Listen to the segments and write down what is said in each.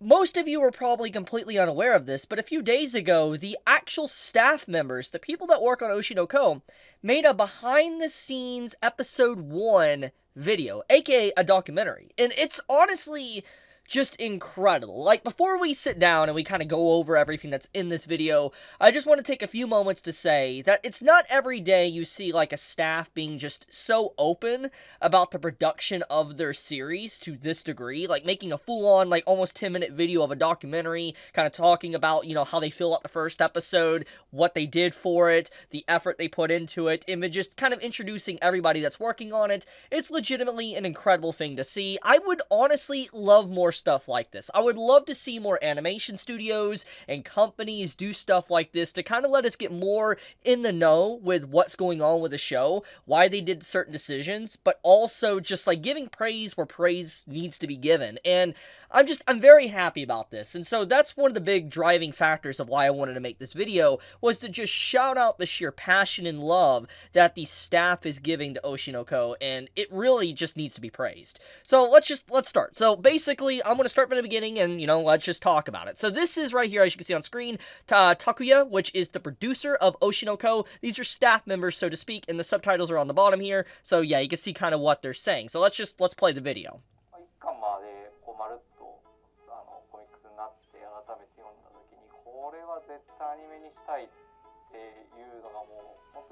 most of you are probably completely unaware of this, but a few days ago, the actual staff members, the people that work on Oshinoko, made a behind-the-scenes episode 1 video, aka a documentary. And it's honestly just incredible. Like, before we sit down and we kind of go over everything that's in this video, I just want to take a few moments to say that it's not every day you see, like, a staff being just so open about the production of their series to this degree, like, making a full-on, like, almost 10-minute video of a documentary, kind of talking about, you know, how they feel about the first episode, what they did for it, the effort they put into it, and then just kind of introducing everybody that's working on it. It's legitimately an incredible thing to see. I would honestly love more stuff like this. I would love to see more animation studios and companies do stuff like this to kind of let us get more in the know with what's going on with the show, why they did certain decisions, but also just like giving praise where praise needs to be given. And I'm very happy about this. And so that's one of the big driving factors of why I wanted to make this video, was to just shout out the sheer passion and love that the staff is giving to Oshinoko, and it really just needs to be praised. So let's start. So basically, I'm going to start from the beginning and, you know, let's just talk about it. So this is right here, as you can see on screen, Takuya, which is the producer of Oshinoko. These are staff members, so to speak, and the subtitles are on the bottom here. So yeah, you can see kind of what they're saying. So let's play the video.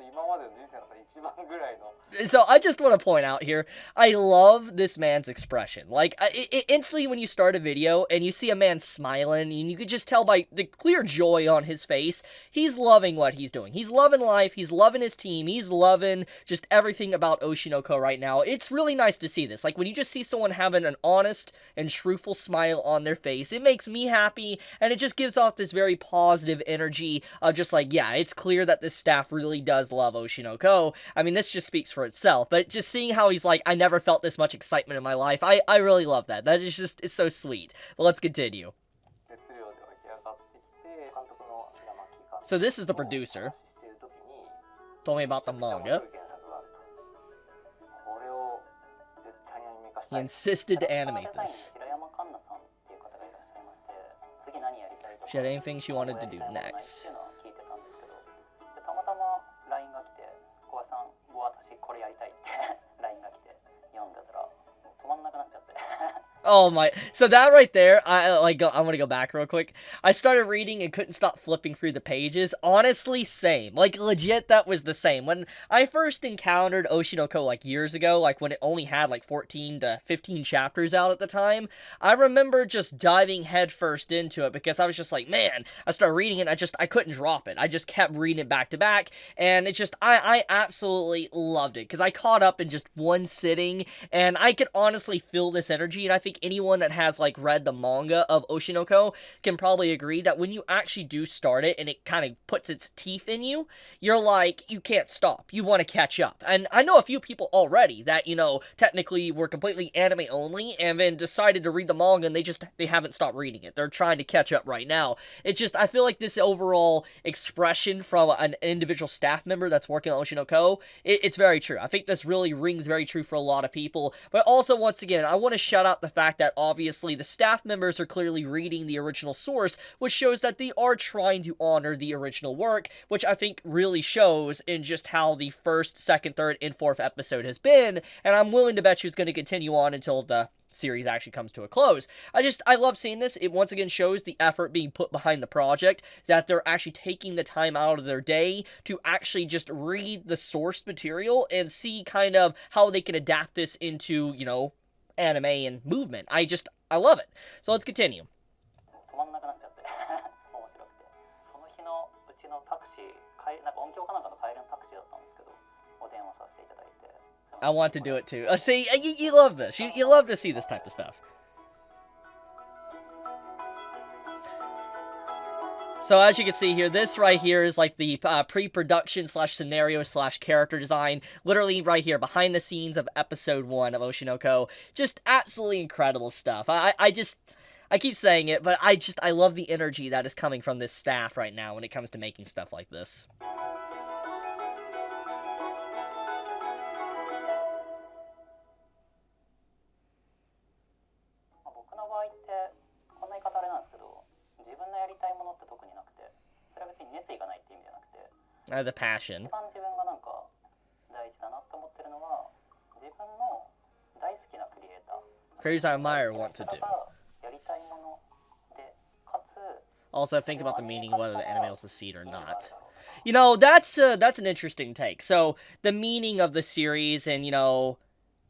今までの人生の中で一番ぐらいの So I just want to point out here, I love this man's expression. Like, instantly when you start a video and you see a man smiling, and you could just tell by the clear joy on his face, he's loving what he's doing. He's loving life, he's loving his team, he's loving just everything about Oshinoko right now. It's really nice to see this. Like, when you just see someone having an honest and truthful smile on their face, it makes me happy, and it just gives off this very positive energy of just like, yeah, it's clear that this staff really does love Oshinoko. I mean, this just speaks for itself, but just seeing how he's like, I never felt this much excitement in my life, I really love that. That is just, it's so sweet. But let's continue. So this is the producer. Told me about the manga. He insisted to animate this. She had anything she wanted to do next. Oh my, so that right there, I'm gonna go back real quick. I started reading and couldn't stop flipping through the pages. Honestly, same. Like, legit, that was the same. When I first encountered Oshinoko, like, years ago, like, when it only had, like, 14 to 15 chapters out at the time, I remember just diving headfirst into it, because I was just like, man, I started reading it, I couldn't drop it. I just kept reading it back to back, and it's just, I absolutely loved it, because I caught up in just one sitting, and I could honestly feel this energy, and I think anyone that has, like, read the manga of Oshinoko can probably agree that when you actually do start it and it kind of puts its teeth in you, you're like, you can't stop. You want to catch up. And I know a few people already that, you know, technically were completely anime only and then decided to read the manga and they haven't stopped reading it. They're trying to catch up right now. It's just, I feel like this overall expression from an individual staff member that's working on Oshinoko, it's very true. I think this really rings very true for a lot of people. But also, once again, I want to shout out the fact that obviously the staff members are clearly reading the original source, which shows that they are trying to honor the original work, which I think really shows in just how the first, second, third, and fourth episode has been, and I'm willing to bet you it's going to continue on until the series actually comes to a close. I love seeing this. It once again shows the effort being put behind the project, that they're actually taking the time out of their day to actually just read the source material and see kind of how they can adapt this into, you know, anime and movement. I love it. So let's continue. I want to do it too. See, you love this. You love to see this type of stuff. So as you can see here, this right here is like the pre-production slash scenario slash character design. Literally right here, behind the scenes of episode 1 of Oshinoko. Just absolutely incredible stuff. I keep saying it, but I love the energy that is coming from this staff right now when it comes to making stuff like this. The passion. Creators I admire want to do. Also, think about the meaning of whether the anime will succeed or not. You know, that's an interesting take. So, the meaning of the series and, you know,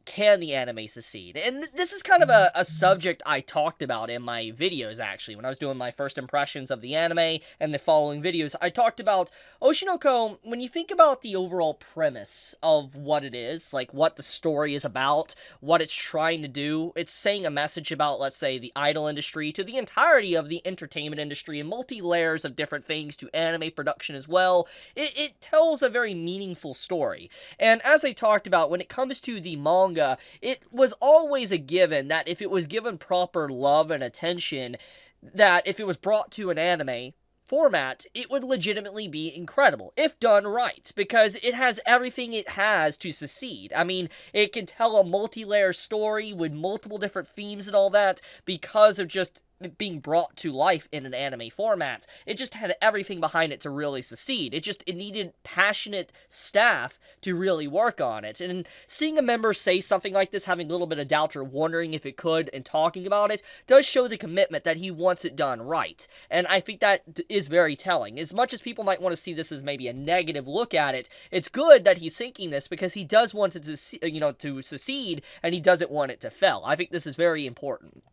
can the anime succeed? And this is kind of a subject I talked about in my videos, actually. When I was doing my first impressions of the anime and the following videos, I talked about Oshinoko. When you think about the overall premise of what it is, like what the story is about, what it's trying to do, it's saying a message about, let's say, the idol industry to the entirety of the entertainment industry and multi-layers of different things to anime production as well. It tells a very meaningful story. And as I talked about, when it comes to the manga, it was always a given that if it was given proper love and attention, that if it was brought to an anime format, it would legitimately be incredible, if done right, because it has everything it has to succeed. I mean, it can tell a multi-layer story with multiple different themes and all that, because of just being brought to life in an anime format. It just had everything behind it to really succeed. It needed passionate staff to really work on it. And seeing a member say something like this, having a little bit of doubt or wondering if it could, and talking about it, does show the commitment that he wants it done right. And I think that is very telling. As much as people might want to see this as maybe a negative look at it, it's good that he's thinking this because he does want it to, you know, to succeed, and he doesn't want it to fail. I think this is very important.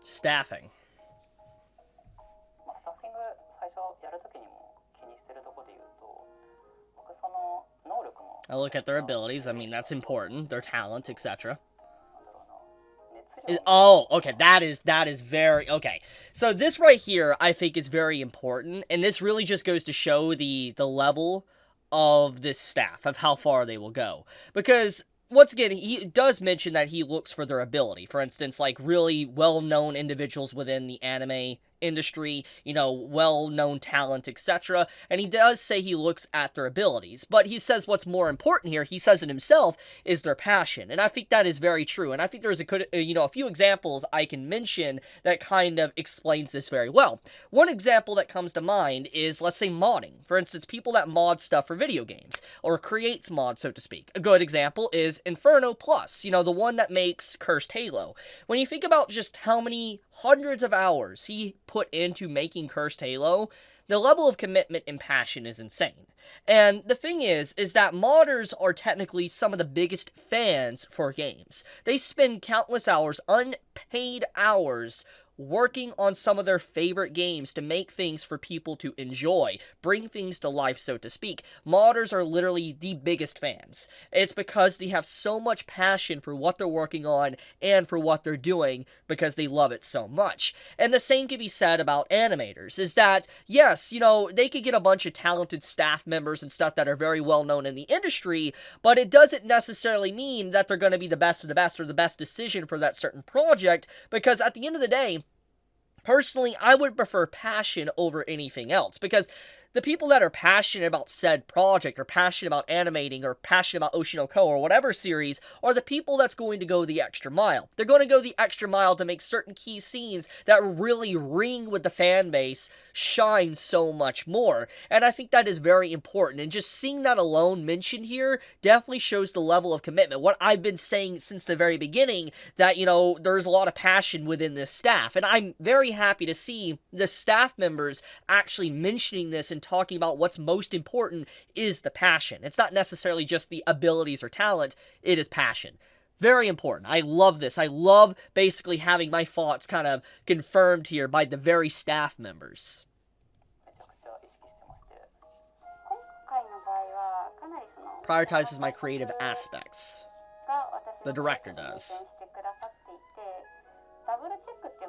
Staffing. I look at their abilities. I mean, that's important. Their talent, etc. Oh, okay. That is very okay. So this right here, I think, is very important, and this really just goes to show the level of this staff, of how far they will go, because once again, he does mention that he looks for their ability. For instance, like really well-known individuals within the anime industry, you know, well-known talent, etc. And he does say he looks at their abilities. But he says what's more important here, he says it himself, is their passion. And I think that is very true. And I think there's a few examples I can mention that kind of explains this very well. One example that comes to mind is, let's say, modding. For instance, people that mod stuff for video games, or creates mods, so to speak. A good example is Inferno Plus, you know, the one that makes Cursed Halo. When you think about just how many hundreds of hours he put into making Cursed Halo, the level of commitment and passion is insane. And the thing is that modders are technically some of the biggest fans for games. They spend countless hours, unpaid hours, working on some of their favorite games to make things for people to enjoy, bring things to life, so to speak. Modders are literally the biggest fans. It's because they have so much passion for what they're working on and for what they're doing because they love it so much. And the same can be said about animators, is that, yes, you know, they could get a bunch of talented staff members and stuff that are very well known in the industry, but it doesn't necessarily mean that they're going to be the best of the best or the best decision for that certain project, because at the end of the day, personally, I would prefer passion over anything else, because the people that are passionate about said project, or passionate about animating, or passionate about Oshinoko, or whatever series, are the people that's going to go the extra mile. They're going to go the extra mile to make certain key scenes that really ring with the fan base shine so much more. And I think that is very important. And just seeing that alone mentioned here definitely shows the level of commitment. What I've been saying since the very beginning, that, you know, there's a lot of passion within this staff. And I'm very happy to see the staff members actually mentioning this and talking about what's most important is the passion. It's not necessarily just the abilities or talent, it is passion. Very important. I love this. I love basically having my thoughts kind of confirmed here by the very staff members. Prioritizes my creative aspects. The director does.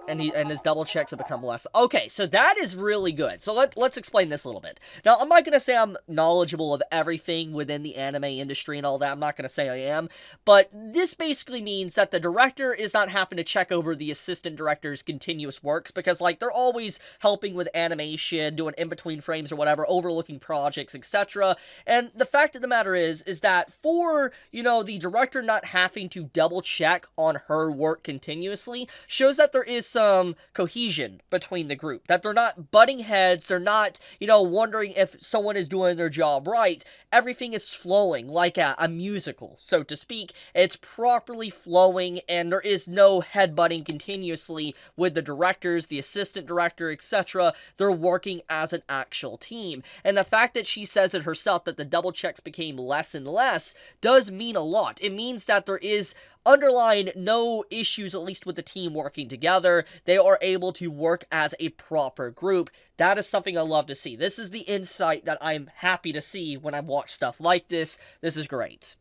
And his double checks have become less. Okay, so that is really good. So let's explain this a little bit. Now, I'm not going to say I'm knowledgeable of everything within the anime industry and all that. I'm not going to say I am. But this basically means that the director is not having to check over the assistant director's continuous works, because, like, they're always helping with animation, doing in-between frames or whatever, overlooking projects, etc. And the fact of the matter is that for, you know, the director not having to double check on her work continuously, shows that there is some cohesion between the group, that they're not butting heads, they're not, you know, wondering if someone is doing their job right. Everything is flowing like a musical, so to speak. It's properly flowing, and there is no headbutting continuously with the directors, the assistant director, etc. They're working as an actual team. And the fact that she says it herself, that the double checks became less and less, does mean a lot. It means that there is underlying no issues, at least with the team working together. They are able to work as a proper group. That is something I love to see. This is the insight that I'm happy to see when I watch stuff like this. This is great.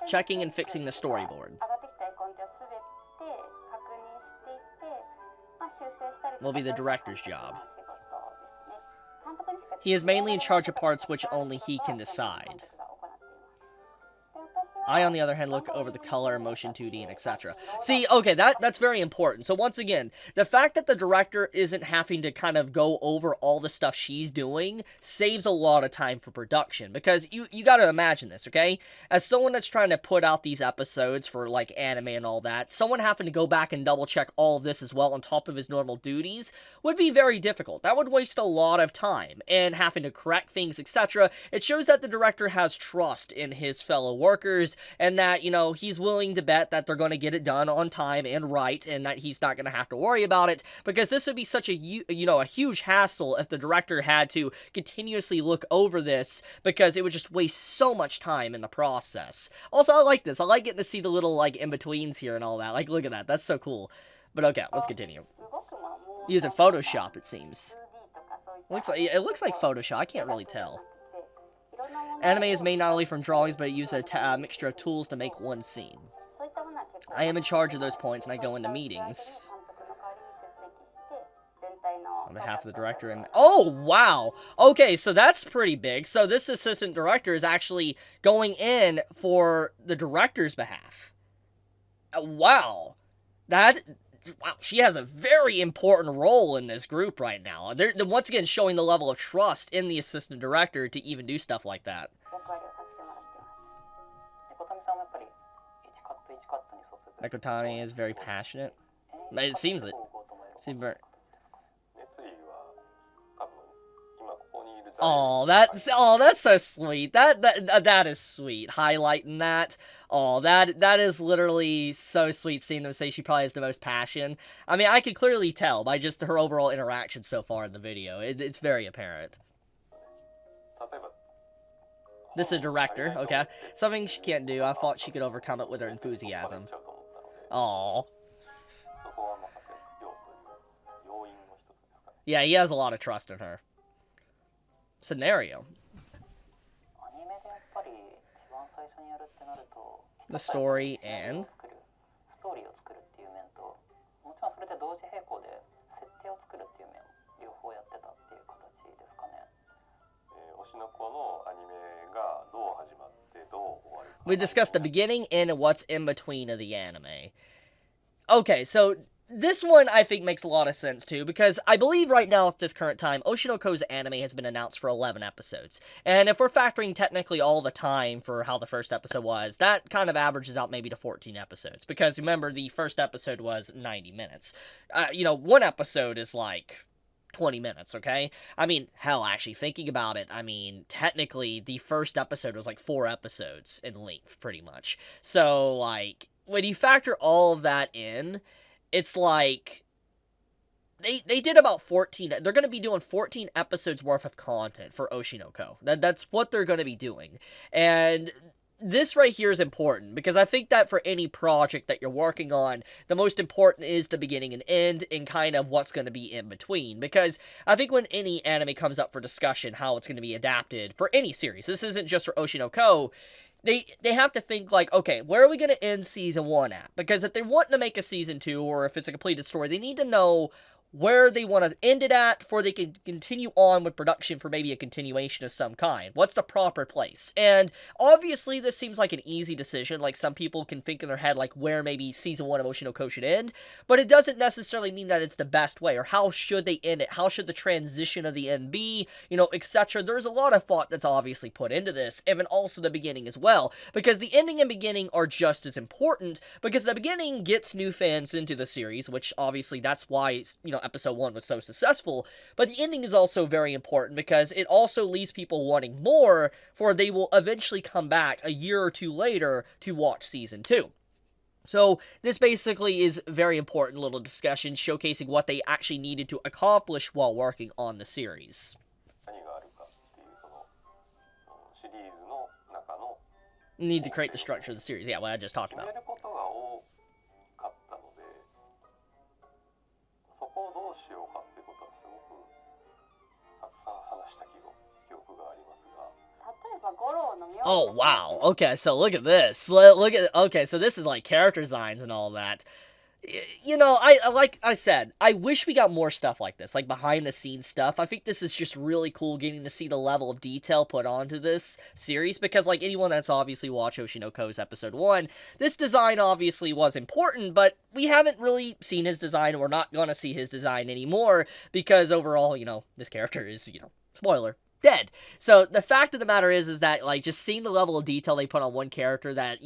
Checking and fixing the storyboard will be the director's job. He is mainly in charge of parts which only he can decide. I, on the other hand, look over the color, motion 2D, and etc. See, okay, that's very important. So once again, the fact that the director isn't having to kind of go over all the stuff she's doing saves a lot of time for production. Because you gotta imagine this, okay? As someone that's trying to put out these episodes for, like, anime and all that, someone having to go back and double-check all of this as well on top of his normal duties would be very difficult. That would waste a lot of time, and having to correct things, etc. It shows that the director has trust in his fellow workers, and that, you know, he's willing to bet that they're going to get it done on time and right, and that he's not going to have to worry about it, because this would be such a, you know, a huge hassle if the director had to continuously look over this, because it would just waste so much time in the process. Also, I like this. I like getting to see the little, like, in-betweens here and all that. Like, look at that. That's so cool. But okay, let's continue. Using Photoshop, it seems. It looks like Photoshop. I can't really tell. Anime is made not only from drawings, but it uses a mixture of tools to make one scene. I am in charge of those points, and I go into meetings on behalf of the director. And oh, wow! Okay, so that's pretty big. So this assistant director is actually going in for the director's behalf. Wow. Wow, she has a very important role in this group right now. They're once again showing the level of trust in the assistant director to even do stuff like that. Ekotani is very passionate. It seems it. Oh, that's so sweet. That is sweet. Highlighting that. Oh, that is literally so sweet seeing them say she probably has the most passion. I mean, I could clearly tell by just her overall interaction so far in the video. It's very apparent. This is a director, okay. Something she can't do. I thought she could overcome it with her enthusiasm. Aww. Yeah, he has a lot of trust in her. Scenario. The story and we discussed the beginning and what's in between of the anime. Okay, so this one, I think, makes a lot of sense, too, because I believe right now, at this current time, Oshinoko's anime has been announced for 11 episodes. And if we're factoring technically all the time for how the first episode was, that kind of averages out maybe to 14 episodes. Because, remember, the first episode was 90 minutes. You know, one episode is, like, 20 minutes, okay? I mean, hell, actually, thinking about it, I mean, technically, the first episode was, like, 4 episodes in length, pretty much. So, like, when you factor all of that in, it's like, they did about 14, they're going to be doing 14 episodes worth of content for Oshinoko. That's what they're going to be doing. And this right here is important, because I think that for any project that you're working on, the most important is the beginning and end, and kind of what's going to be in between. Because I think when any anime comes up for discussion, how it's going to be adapted for any series, this isn't just for Oshinoko, they have to think, like, okay, where are we going to end Season 1 at? Because if they want to make a Season 2, or if it's a completed story, they need to know where they want to end it at before they can continue on with production for maybe a continuation of some kind. What's the proper place? And obviously this seems like an easy decision. Like, some people can think in their head like where maybe season 1 of Oshinoko should end, but it doesn't necessarily mean that it's the best way, or how should they end it, how should the transition of the end be, etc. There's a lot of thought that's obviously put into this, and also the beginning as well, because the ending and beginning are just as important, because the beginning gets new fans into the series, which obviously that's why, episode 1 was so successful, but the ending is also very important because it also leaves people wanting more, for they will eventually come back a year or two later to watch season 2. So this basically is a very important little discussion showcasing what they actually needed to accomplish while working on the series. Need to create the structure of the series. Yeah, what I just talked about. Oh, wow. Okay, so look at this. Okay, so this is like character designs and all that. Like I said, I wish we got more stuff like this, like behind-the-scenes stuff. I think this is just really cool getting to see the level of detail put onto this series, because, like, anyone that's obviously watched Oshinoko's episode 1, this design obviously was important, but we haven't really seen his design. We're not gonna see his design anymore, because overall, this character is, spoiler, dead. So the fact of the matter is that, like, just seeing the level of detail they put on one character that,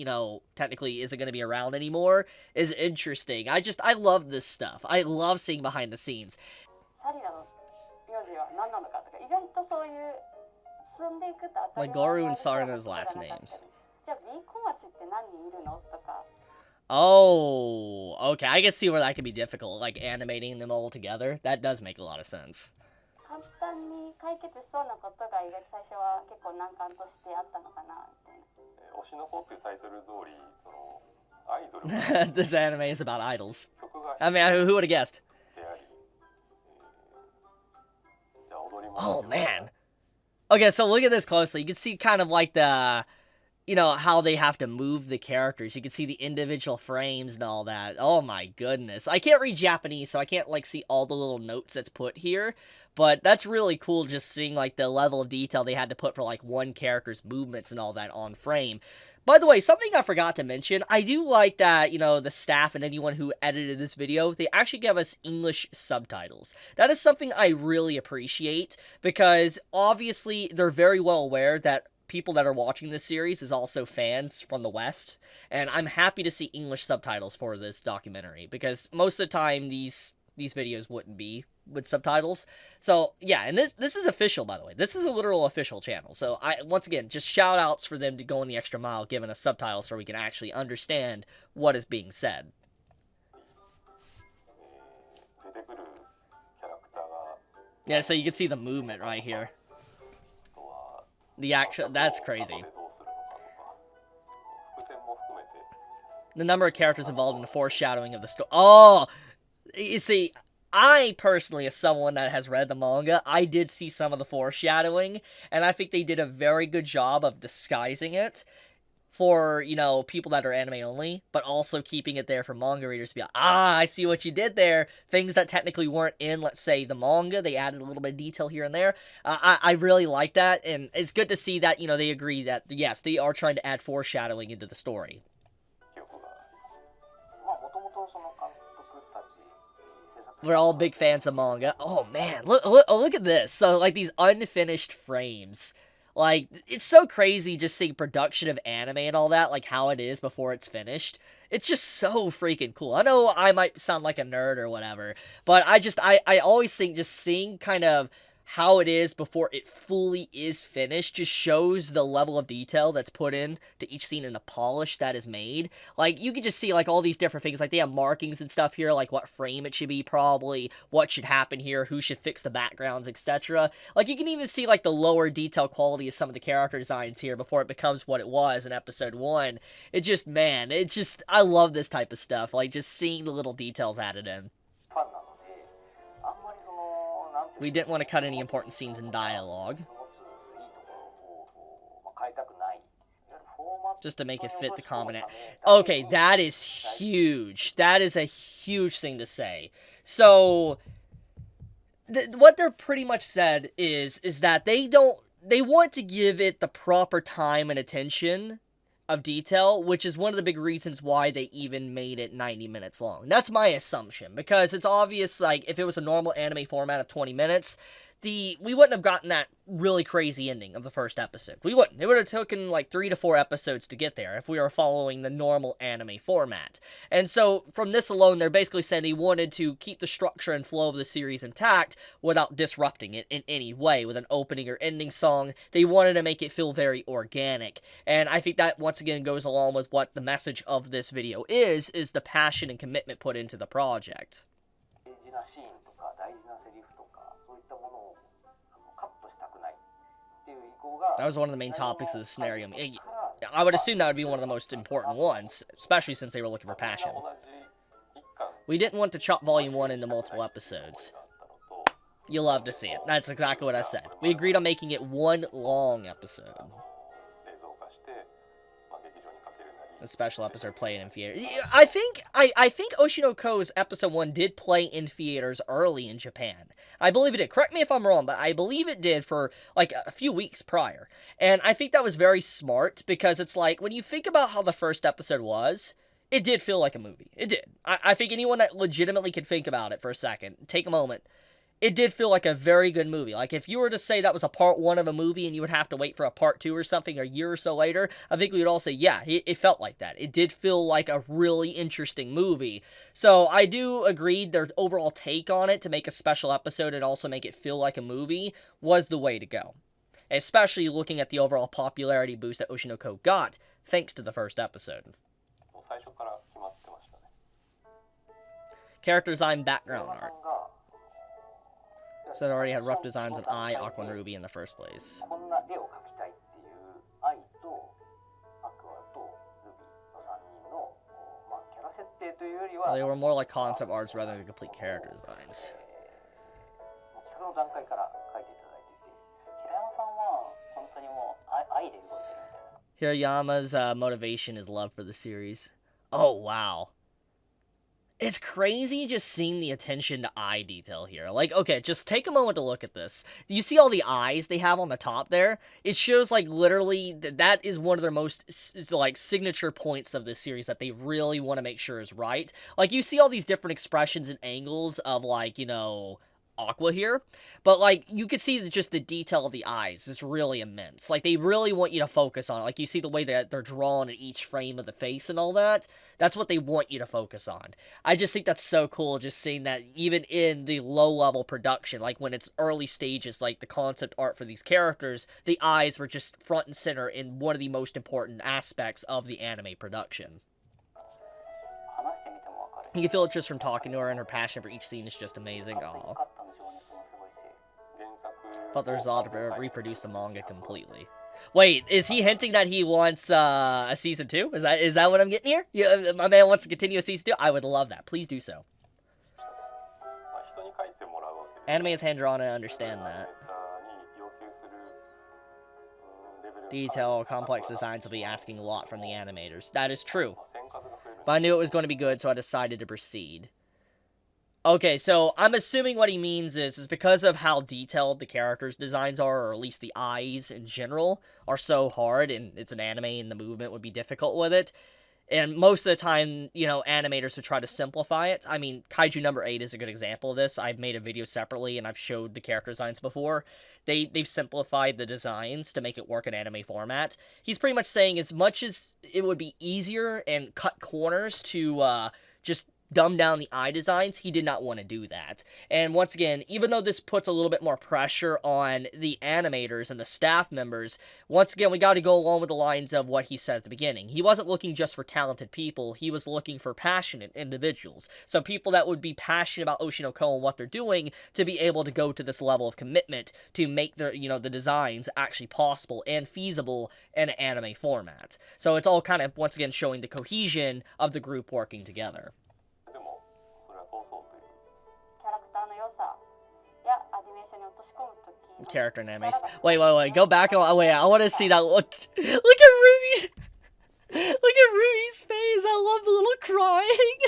technically isn't going to be around anymore is interesting. I love this stuff. I love seeing behind the scenes. Like Goru and Sarna's last names. Oh, okay. I can see where that could be difficult, like animating them all together. That does make a lot of sense. This anime is about idols. I mean, who would have guessed? Oh, man. Okay, so look at this closely. You can see kind of like the, how they have to move the characters. You can see the individual frames and all that. Oh my goodness. I can't read Japanese, so I can't, like, see all the little notes that's put here. But that's really cool, just seeing, like, the level of detail they had to put for, like, one character's movements and all that on frame. By the way, something I forgot to mention, I do like that, the staff and anyone who edited this video, they actually give us English subtitles. That is something I really appreciate, because obviously they're very well aware that people that are watching this series is also fans from the West, and I'm happy to see English subtitles for this documentary, because most of the time these videos wouldn't be with subtitles. So yeah, and this is official, by the way. This is a literal official channel. So once again, just shout outs for them to go in the extra mile giving us subtitles so we can actually understand what is being said. Yeah, so you can see the movement right here. The action, that's crazy. The number of characters involved in the foreshadowing of the story. Oh, you see, I personally, as someone that has read the manga, I did see some of the foreshadowing, and I think they did a very good job of disguising it for, people that are anime only, but also keeping it there for manga readers to be like, I see what you did there. Things that technically weren't in, let's say, the manga, they added a little bit of detail here and there. I really like that, and it's good to see that, they agree that, yes, they are trying to add foreshadowing into the story. We're all big fans of manga. Oh, man, look at this. So, like, these unfinished frames. Like, it's so crazy just seeing production of anime and all that, like, how it is before it's finished. It's just so freaking cool. I know I might sound like a nerd or whatever, but I always think just seeing kind of how it is before it fully is finished just shows the level of detail that's put in to each scene and the polish that is made. Like, you can just see, like, all these different things. Like, they have markings and stuff here, like what frame it should be probably, what should happen here, who should fix the backgrounds, etc. Like, you can even see, like, the lower detail quality of some of the character designs here before it becomes what it was in episode 1. It just, man, I love this type of stuff. Like, just seeing the little details added in. We didn't want to cut any important scenes in dialogue, just to make it fit the common. Okay, that is huge. That is a huge thing to say. So, what they're pretty much said is that they want to give it the proper time and attention of detail, which is one of the big reasons why they even made it 90 minutes long. That's my assumption, because it's obvious, like, if it was a normal anime format of 20 minutes, we wouldn't have gotten that really crazy ending of the first episode. We wouldn't. It would have taken like 3 to 4 episodes to get there if we were following the normal anime format. And so, from this alone, they're basically saying they wanted to keep the structure and flow of the series intact without disrupting it in any way with an opening or ending song. They wanted to make it feel very organic. And I think that, once again, goes along with what the message of this video is the passion and commitment put into the project. That was one of the main topics of the scenario. I would assume that would be one of the most important ones, especially since they were looking for passion. We didn't want to chop Volume 1 into multiple episodes. You'll love to see it. That's exactly what I said. We agreed on making it one long episode. A special episode playing in theaters. I think Oshinoko's episode 1 did play in theaters early in Japan. I believe it did. Correct me if I'm wrong, but I believe it did for like a few weeks prior. And I think that was very smart, because it's like, when you think about how the first episode was, it did feel like a movie. It did. I think anyone that legitimately could think about it for a second, take a moment, it did feel like a very good movie. Like, if you were to say that was a part 1 of a movie and you would have to wait for a part 2 or something a year or so later, I think we would all say, yeah, it felt like that. It did feel like a really interesting movie. So I do agree their overall take on it to make a special episode and also make it feel like a movie was the way to go. Especially looking at the overall popularity boost that Oshinoko got thanks to the first episode. Character design, background art. So it already had rough designs on Ai, Aqua, and Ruby in the first place. Well, they were more like concept arts rather than complete character designs. Hirayama's motivation is love for the series. Oh, wow. It's crazy just seeing the attention to eye detail here. Like, okay, just take a moment to look at this. You see all the eyes they have on the top there? It shows, like, literally, that is one of their most, like, signature points of this series that they really want to make sure is right. Like, you see all these different expressions and angles of, like, you know, Aqua here, but like you could see just the detail of the eyes is really immense. Like, they really want you to focus on it. Like, you see the way that they're drawn in each frame of the face and all that. That's what they want you to focus on. I just think that's so cool, just seeing that even in the low-level production, like when it's early stages, like the concept art for these characters, the eyes were just front and center in one of the most important aspects of the anime production. You can feel it just from talking to her, and her passion for each scene is just amazing. Aww. Thought the result to reproduce the manga completely. Wait, is he hinting that he wants a season 2? Is that what I'm getting here? Yeah, my man wants to continue a season 2? I would love that. Please do so. Anime is hand-drawn, I understand that. Detail, complex designs will be asking a lot from the animators. That is true. But I knew it was going to be good, so I decided to proceed. Okay, so I'm assuming what he means is because of how detailed the characters' designs are, or at least the eyes in general, are so hard, and it's an anime and the movement would be difficult with it. And most of the time, you know, animators would try to simplify it. I mean, Kaiju number 8 is a good example of this. I've made a video separately, and I've showed the character designs before. They've simplified the designs to make it work in anime format. He's pretty much saying as much as it would be easier and cut corners to just dumb down the eye designs, he did not want to do that. And once again, even though this puts a little bit more pressure on the animators and the staff members, once again, we got to go along with the lines of what he said at the beginning. He wasn't looking just for talented people, he was looking for passionate individuals. So people that would be passionate about Oshinoko and what they're doing to be able to go to this level of commitment to make their, you know, the designs actually possible and feasible in an anime format. So it's all kind of, once again, showing the cohesion of the group working together. Character animes. Wait, go back. Wait, I want to see that. Look at Ruby. Look at Ruby's face. I love the little crying.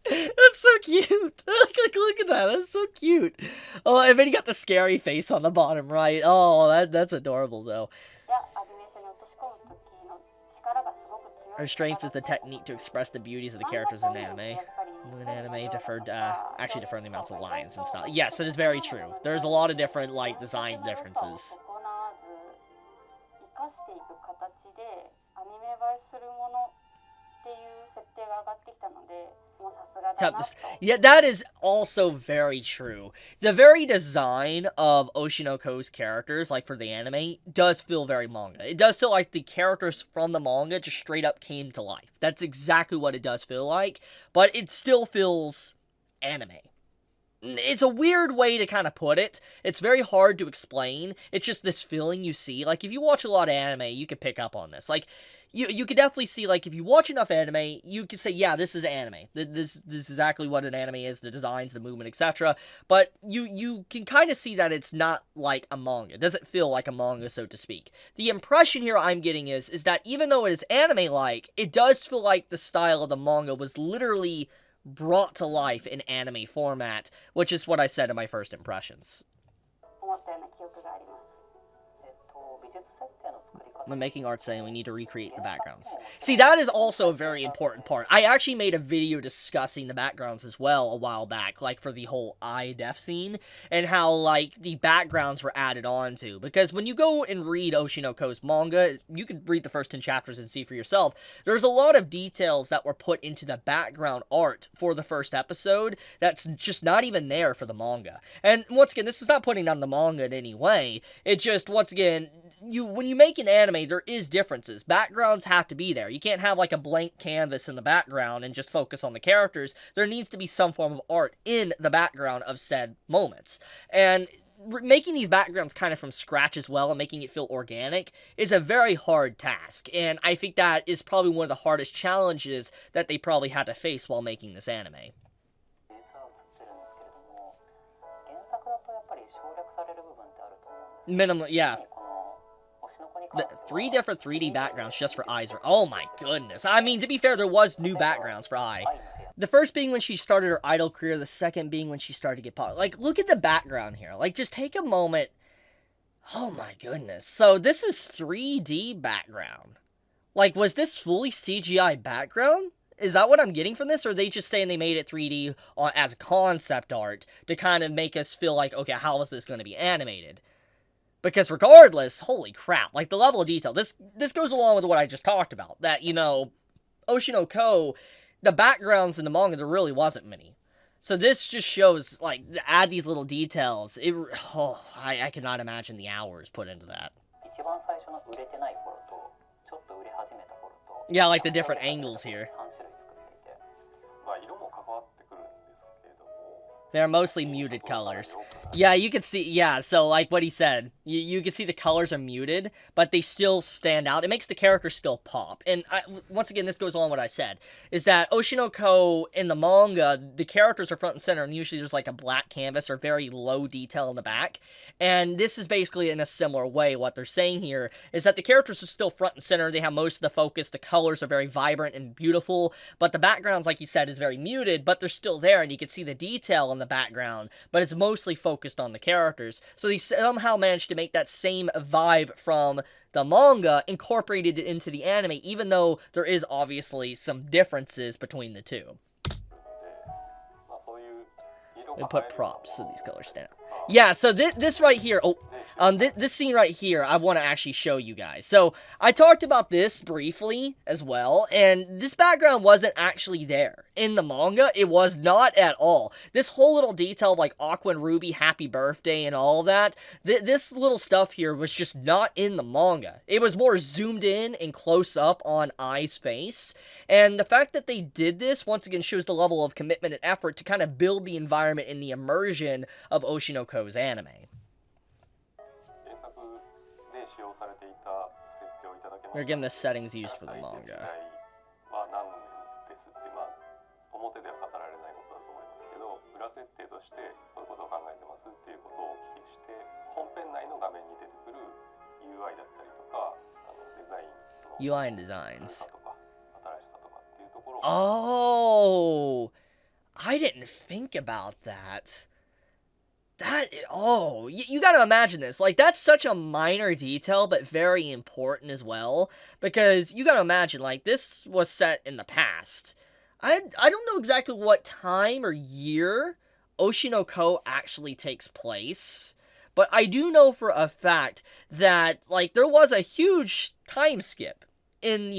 That's so cute. Look at that. That's so cute. Oh, and then you got the scary face on the bottom right. Oh, that's adorable, though. Her strength is the technique to express the beauties of the characters in anime. In anime, actually defer the amounts of lines and stuff. Yes, it is very true. There's a lot of different, like, design differences. Yeah, that is also very true. The very design of Oshinoko's characters, like for the anime, does feel very manga. It does feel like the characters from the manga just straight up came to life. That's exactly what it does feel like, but it still feels anime. It's a weird way to kind of put it. It's very hard to explain. It's just this feeling you see. Like, if you watch a lot of anime, you could pick up on this. Like, you could definitely see, like, if you watch enough anime, you can say, yeah, this is anime. This is exactly what an anime is, the designs, the movement, etc. But you can kind of see that it's not like a manga. It doesn't feel like a manga, so to speak. The impression here I'm getting is that even though it is anime-like, it does feel like the style of the manga was literally brought to life in anime format, which is what I said in my first impressions. When making art saying we need to recreate the backgrounds. See, that is also a very important part. I actually made a video discussing the backgrounds as well a while back, like for the whole eye death scene, and how, like, the backgrounds were added on to. Because when you go and read Oshinoko's manga, you can read the first 10 chapters and see for yourself, there's a lot of details that were put into the background art for the first episode that's just not even there for the manga. And once again, this is not putting down the manga in any way. It just, once again, when you make an anime, there is differences. Backgrounds have to be there. You can't have like a blank canvas in the background and just focus on the characters. There needs to be some form of art in the background of said moments. And making these backgrounds kind of from scratch as well and making it feel organic is a very hard task. And I think that is probably one of the hardest challenges that they probably had to face while making this anime. Minimum, yeah. The 3 different 3D backgrounds just for eyes. Oh my goodness. I mean, to be fair, there was new backgrounds for Ai. The first being when she started her idol career, the second being when she started to get popular. Like, look at the background here. Like, just take a moment. Oh my goodness. So, this is 3D background. Like, was this fully CGI background? Is that what I'm getting from this? Or are they just saying they made it 3D as concept art to kind of make us feel like, okay, how is this going to be animated? Because regardless, holy crap, like, the level of detail, this goes along with what I just talked about, that, you know, Oshinoko, the backgrounds in the manga, there really wasn't many. So this just shows, like, add these little details, I cannot imagine the hours put into that. Yeah, like the different angles here. They're mostly muted colors. Yeah, you can see, yeah, so like what he said, you can see the colors are muted, but they still stand out. It makes the character still pop. And once again, this goes along with what I said, is that Oshinoko in the manga, the characters are front and center, and usually there's like a black canvas or very low detail in the back. And this is basically in a similar way. What they're saying here is that the characters are still front and center. They have most of the focus. The colors are very vibrant and beautiful, but the backgrounds, like you said, is very muted, but they're still there, and you can see the detail in the background, but it's mostly focused on the characters. So they somehow managed to make that same vibe from the manga incorporated into the anime, even though there is obviously some differences between the two. We put props so these colors stand out. Yeah, so this right here, this scene right here, I want to actually show you guys. So, I talked about this briefly as well, and this background wasn't actually there. In the manga, it was not at all. This whole little detail of, like, Aqua and Ruby, happy birthday, and all that, this little stuff here was just not in the manga. It was more zoomed in and close up on Ai's face, and the fact that they did this, once again, shows the level of commitment and effort to kind of build the environment and the immersion of Oshinoko's anime. They're given the settings used for the manga. UI and designs. Oh! I didn't think about that. Oh, you gotta imagine this. Like, that's such a minor detail, but very important as well. Because you gotta imagine, like, this was set in the past. I don't know exactly what time or year Oshinoko actually takes place. But I do know for a fact that, like, there was a huge time skip in,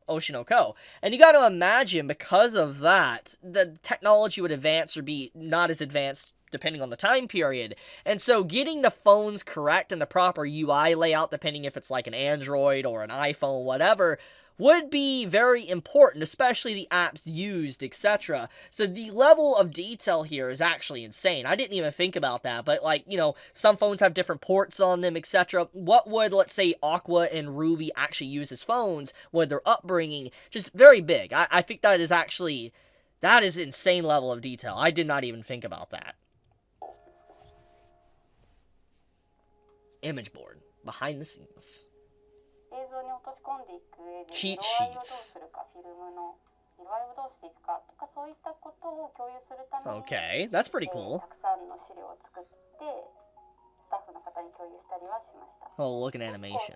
Oshinoko. And you gotta imagine, because of that, the technology would advance or be not as advanced depending on the time period. And so getting the phones correct and the proper UI layout, depending if it's like an Android or an iPhone, whatever, would be very important, especially the apps used, etc. So the level of detail here is actually insane. I didn't even think about that, but like, some phones have different ports on them, etc. What would, let's say, Aqua and Ruby actually use as phones with their upbringing? Just very big. I think that is insane level of detail. I did not even think about that. Image board. Behind the scenes. Cheat sheets. Okay, that's pretty cool. Oh, look at animation.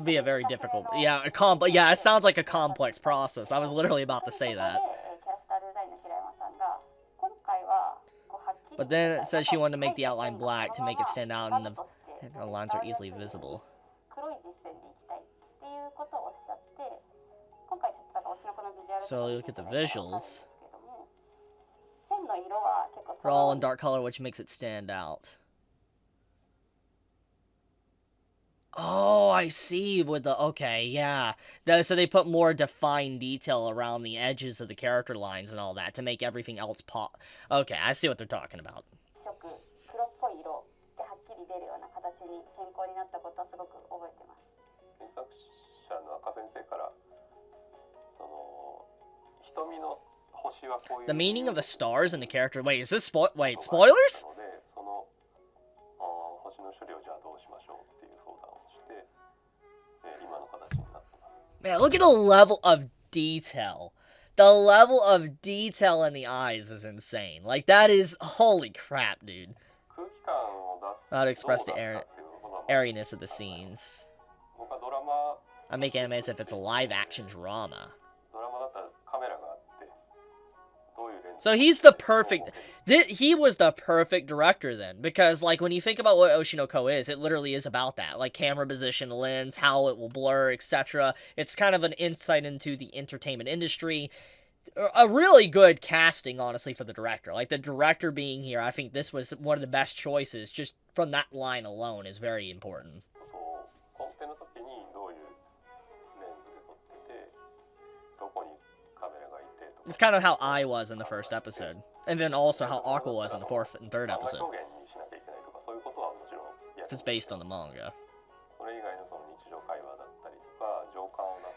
Be a very difficult, yeah, it sounds like a complex process. I was literally about to say that. But then it says she wanted to make the outline black to make it stand out and the lines are easily visible. So look at the visuals. They're all in dark color, which makes it stand out. Oh, I see. Okay, yeah. So they put more defined detail around the edges of the character lines and all that to make everything else pop. Okay, I see what they're talking about. The meaning of the stars in the character. Wait, is this spoilers? Man, look at the level of detail. The level of detail in the eyes is insane. Like, that is... Holy crap, dude. How to express the airiness of the scenes. I make anime as if it's a live-action drama. So he's the perfect... He was the perfect director then, because, like, when you think about what Oshinoko is, it literally is about that. Like, camera position, lens, how it will blur, etc. It's kind of an insight into the entertainment industry. A really good casting, honestly, for the director. Like, the director being here, I think this was one of the best choices, just from that line alone, is very important. It's kind of how I was in the first episode. And then also how Aqua was in the fourth and third episode. If it's based on the manga.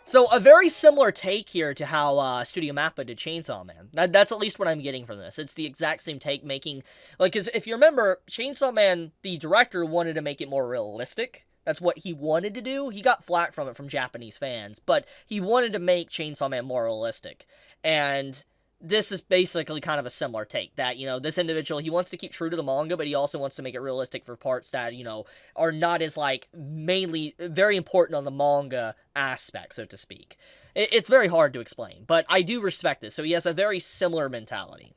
So, a very similar take here to how Studio Mappa did Chainsaw Man. That's at least what I'm getting from this. It's the exact same take, making... Like, because if you remember, Chainsaw Man, the director wanted to make it more realistic. That's what he wanted to do. He got flack from it from Japanese fans, but he wanted to make Chainsaw Man more realistic. And this is basically kind of a similar take, that, this individual, he wants to keep true to the manga, but he also wants to make it realistic for parts that, are not as, like, mainly very important on the manga aspect, so to speak. It's very hard to explain, but I do respect this. So he has a very similar mentality.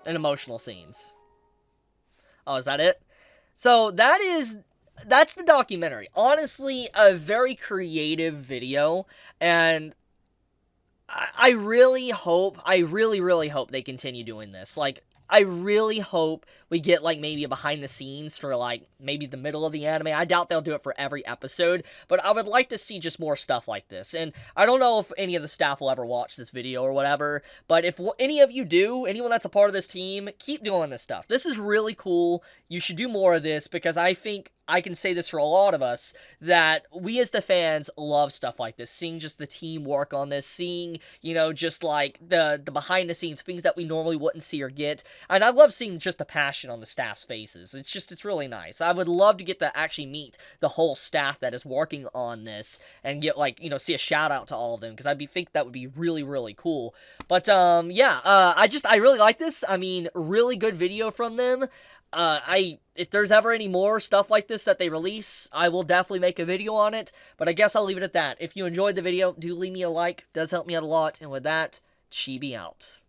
And emotional scenes. Oh, is that it? So that's the documentary. Honestly, a very creative video, and I really hope, really hope they continue doing this. Like, I really hope we get like maybe a behind the scenes for like maybe the middle of the anime. I doubt they'll do it for every episode, but I would like to see just more stuff like this. And I don't know if any of the staff will ever watch this video or whatever, but if any of you do, anyone that's a part of this team, keep doing this stuff. This is really cool. You should do more of this, because I think I can say this for a lot of us, that we as the fans love stuff like this, seeing just the team work on this, seeing, you know, just like the behind the scenes, things that we normally wouldn't see or get, and I love seeing just the passion on the staff's faces. It's really nice. I would love to get to actually meet the whole staff that is working on this, and get, like, you know, see a shout out to all of them, because I think that would be really, really cool. But, yeah, I really like this. I mean, really good video from them. If there's ever any more stuff like this that they release, I will definitely make a video on it, but I guess I'll leave it at that. If you enjoyed the video, do leave me a like, it does help me out a lot, and with that, Chibi out.